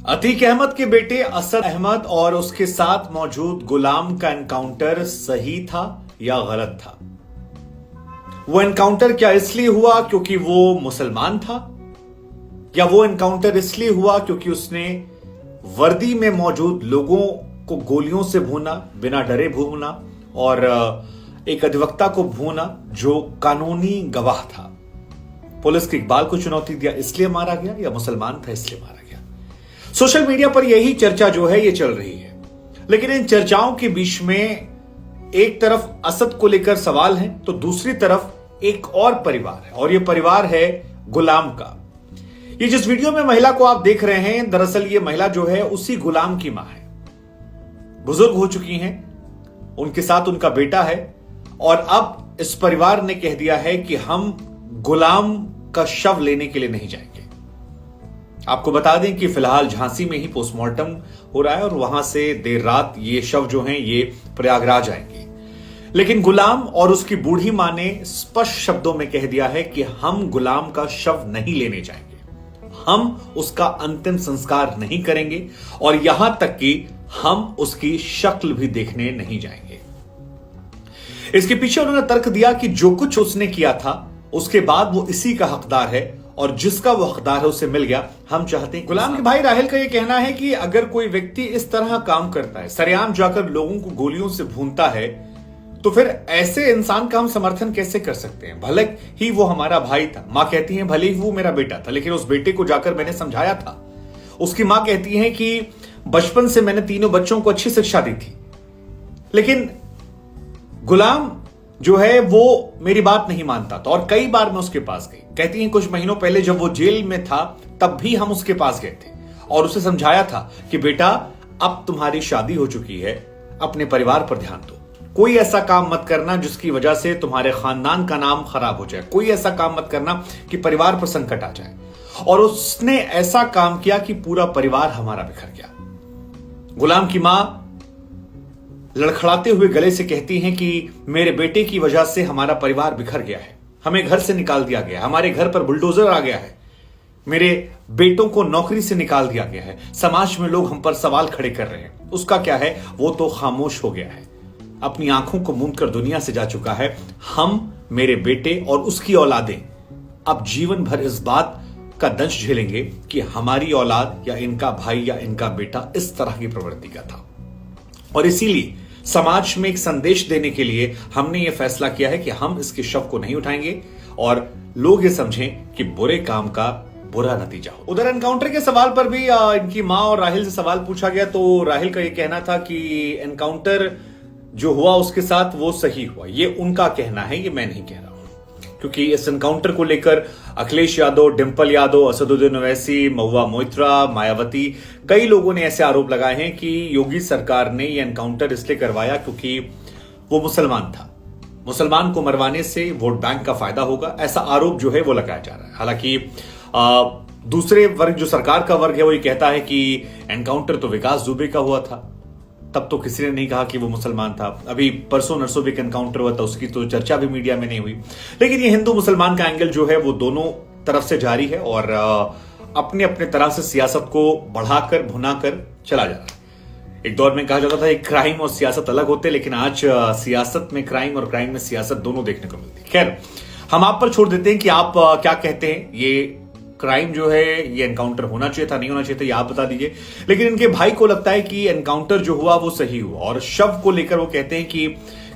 अतीक अहमद के बेटे असद अहमद और उसके साथ मौजूद गुलाम का एनकाउंटर सही था या गलत था? वो एनकाउंटर क्या इसलिए हुआ क्योंकि वो मुसलमान था, या वो एनकाउंटर इसलिए हुआ क्योंकि उसने वर्दी में मौजूद लोगों को गोलियों से भूना, बिना डरे भूना, और एक अधिवक्ता को भूना जो कानूनी गवाह था? पुलिस के इकबाल को चुनौती दिया इसलिए मारा गया, या मुसलमान था इसलिए मारा गया? सोशल मीडिया पर यही चर्चा जो है ये चल रही है। लेकिन इन चर्चाओं के बीच में एक तरफ असद को लेकर सवाल है तो दूसरी तरफ एक और परिवार है, और ये परिवार है गुलाम का। ये जिस वीडियो में महिला को आप देख रहे हैं, दरअसल ये महिला जो है उसी गुलाम की मां है। बुजुर्ग हो चुकी हैं, उनके साथ उनका बेटा है, और अब इस परिवार ने कह दिया है कि हम गुलाम का शव लेने के लिए नहीं जाएंगे। आपको बता दें कि फिलहाल झांसी में ही पोस्टमार्टम हो रहा है और वहां से देर रात ये शव जो हैं ये प्रयागराज आएंगे। लेकिन गुलाम और उसकी बूढ़ी मां ने स्पष्ट शब्दों में कह दिया है कि हम गुलाम का शव नहीं लेने जाएंगे, हम उसका अंतिम संस्कार नहीं करेंगे, और यहां तक कि हम उसकी शक्ल भी देखने नहीं जाएंगे। इसके पीछे उन्होंने तर्क दिया कि जो कुछ उसने किया था उसके बाद वो इसी का हकदार है, और जिसका वो हकदार है उसे मिल गया। हम चाहते हैं। गुलाम के भाई राहिल का यह कहना है कि अगर कोई व्यक्ति इस तरह काम करता है, सरेआम जाकर लोगों को गोलियों से भूनता है, तो फिर ऐसे इंसान का हम समर्थन कैसे कर सकते हैं? भले ही वो हमारा भाई था, मां कहती है भले ही वो मेरा बेटा था, लेकिन उस बेटे को जाकर मैंने समझाया था। उसकी मां कहती है कि बचपन से मैंने तीनों बच्चों को अच्छी शिक्षा दी थी, लेकिन गुलाम जो है वो मेरी बात नहीं मानता था, और कई बार मैं उसके पास गई। कहती हैं कुछ महीनों पहले जब वो जेल में था तब भी हम उसके पास गए थे और उसे समझाया था कि बेटा अब तुम्हारी शादी हो चुकी है, अपने परिवार पर ध्यान दो, कोई ऐसा काम मत करना जिसकी वजह से तुम्हारे खानदान का नाम खराब हो जाए, कोई ऐसा काम मत करना कि परिवार पर संकट आ जाए। और उसने ऐसा काम किया कि पूरा परिवार हमारा बिखर गया। गुलाम की मां लड़खड़ाते हुए गले से कहती हैं कि मेरे बेटे की वजह से हमारा परिवार बिखर गया है, हमें घर से निकाल दिया गया, हमारे घर पर बुलडोजर आ गया है, मेरे बेटों को नौकरी से निकाल दिया गया है, समाज में लोग हम पर सवाल खड़े कर रहे हैं। उसका क्या है, वो तो खामोश हो गया है, अपनी आंखों को मूंद कर दुनिया से जा चुका है। हम, मेरे बेटे और उसकी औलादें अब जीवन भर इस बात का दंश झेलेंगे कि हमारी औलाद या इनका भाई या इनका बेटा इस तरह की प्रवृत्ति का था। और इसीलिए समाज में एक संदेश देने के लिए हमने यह फैसला किया है कि हम इसके शव को नहीं उठाएंगे और लोग ये समझें कि बुरे काम का बुरा नतीजा हो। उधर एनकाउंटर के सवाल पर भी इनकी मां और राहिल से सवाल पूछा गया, तो राहिल का यह कहना था कि एनकाउंटर जो हुआ उसके साथ वो सही हुआ। ये उनका कहना है, ये मैं नहीं कह रहा हूं, क्योंकि इस एनकाउंटर को लेकर अखिलेश यादव, डिंपल यादव, असदुद्दीन ओवैसी, महुआ मोइत्रा, मायावती, कई लोगों ने ऐसे आरोप लगाए हैं कि योगी सरकार ने यह एनकाउंटर इसलिए करवाया क्योंकि वो मुसलमान था, मुसलमान को मरवाने से वोट बैंक का फायदा होगा, ऐसा आरोप जो है वो लगाया जा रहा है। हालांकि दूसरे वर्ग, जो सरकार का वर्ग है, वो ये कहता है कि एनकाउंटर तो विकास दुबे का हुआ था, तब तो किसी ने नहीं कहा कि वो मुसलमान था। अभी परसों नरसों भी एक एनकाउंटर हुआ था, उसकी तो चर्चा भी मीडिया में नहीं हुई। लेकिन ये हिंदू मुसलमान का एंगल जो है वो दोनों तरफ से जारी है और अपने अपने तरह से सियासत को बढ़ाकर भुनाकर चला जा रहा है। एक दौर में कहा जाता था कि क्राइम और सियासत अलग होते, लेकिन आज सियासत में क्राइम और क्राइम में सियासत दोनों देखने को मिलती है। खैर, हम आप पर छोड़ देते हैं कि आप क्या कहते हैं, ये क्राइम जो है ये एनकाउंटर होना चाहिए था, नहीं होना चाहिए था, ये आप बता दीजिए। लेकिन इनके भाई को लगता है कि एनकाउंटर जो हुआ वो सही हुआ, और शव को लेकर वो कहते हैं कि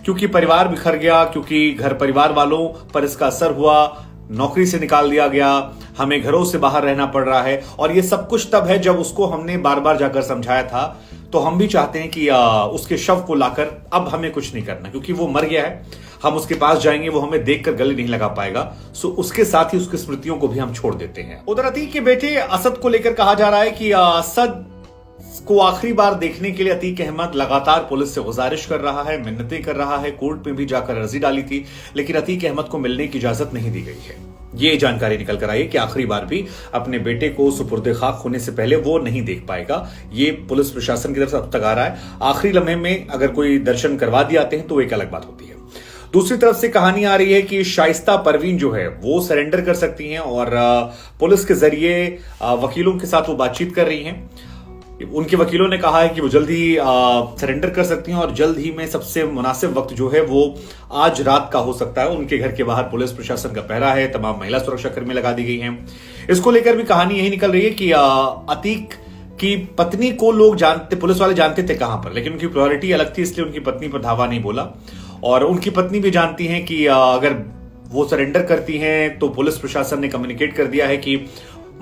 क्योंकि परिवार बिखर गया, क्योंकि घर परिवार वालों पर इसका असर हुआ, नौकरी से निकाल दिया गया, हमें घरों से बाहर रहना पड़ रहा है, और ये सब कुछ तब है जब उसको हमने बार बार जाकर समझाया था। तो हम भी चाहते हैं कि उसके शव को लाकर अब हमें कुछ नहीं करना, क्योंकि वो मर गया है, हम उसके पास जाएंगे, वो हमें देखकर गले नहीं लगा पाएगा, सो उसके साथ ही उसकी स्मृतियों को भी हम छोड़ देते हैं। उधर अतीक के बेटे असद को लेकर कहा जा रहा है कि असद को आखिरी बार देखने के लिए अतीक अहमद लगातार पुलिस से गुजारिश कर रहा है, मिन्नतें कर रहा है, कोर्ट में भी जाकर अर्जी डाली थी, लेकिन अतीक अहमद को मिलने की इजाजत नहीं दी गई है। ये जानकारी निकल कर आई कि आखिरी बार भी अपने बेटे को सुपुर्द खाक होने से पहले वो नहीं देख पाएगा। ये पुलिस प्रशासन की तरफ से अब तक आ रहा है। आखिरी लम्हे में अगर कोई दर्शन करवा दिए आते हैं तो एक अलग बात होती है। दूसरी तरफ से कहानी आ रही है कि शाइस्ता परवीन जो है वो सरेंडर कर सकती हैं और पुलिस के जरिए वकीलों के साथ वो बातचीत कर रही हैं। उनके वकीलों ने कहा है कि वो जल्द ही सरेंडर कर सकती हैं और जल्द ही में सबसे मुनासिब वक्त जो है वो आज रात का हो सकता है। उनके घर के बाहर पुलिस प्रशासन का पहरा है, तमाम महिला सुरक्षा कर्मी लगा दी गई हैं। इसको लेकर भी कहानी यही निकल रही है कि अतीक की पत्नी को लोग जानते, पुलिस वाले जानते थे कहां पर, लेकिन उनकी प्रायोरिटी अलग थी, इसलिए उनकी पत्नी पर धावा नहीं बोला। और उनकी पत्नी भी जानती हैं कि अगर वो सरेंडर करती हैं तो पुलिस प्रशासन ने कम्युनिकेट कर दिया है कि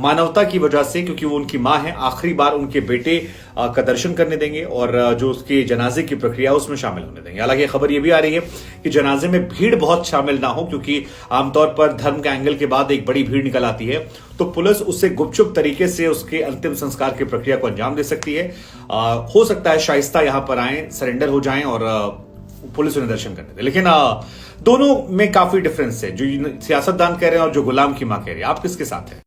मानवता की वजह से, क्योंकि वो उनकी मां है, आखिरी बार उनके बेटे का दर्शन करने देंगे और जो उसके जनाजे की प्रक्रिया उसमें शामिल होने देंगे। हालांकि खबर यह भी आ रही है कि जनाजे में भीड़ बहुत शामिल ना हो, क्योंकि आमतौर पर धर्म के एंगल के बाद एक बड़ी भीड़ निकल आती है, तो पुलिस उससे गुपचुप तरीके से उसके अंतिम संस्कार की प्रक्रिया को अंजाम दे सकती है। हो सकता है शाइस्ता यहां पर आए, सरेंडर हो जाएं और पुलिस उन्हें दर्शन करने दे। लेकिन दोनों में काफी डिफरेंस है, जो सियासतदान कह रहे हैं और जो गुलाम की मां कह रही है। आप किसके साथ हैं?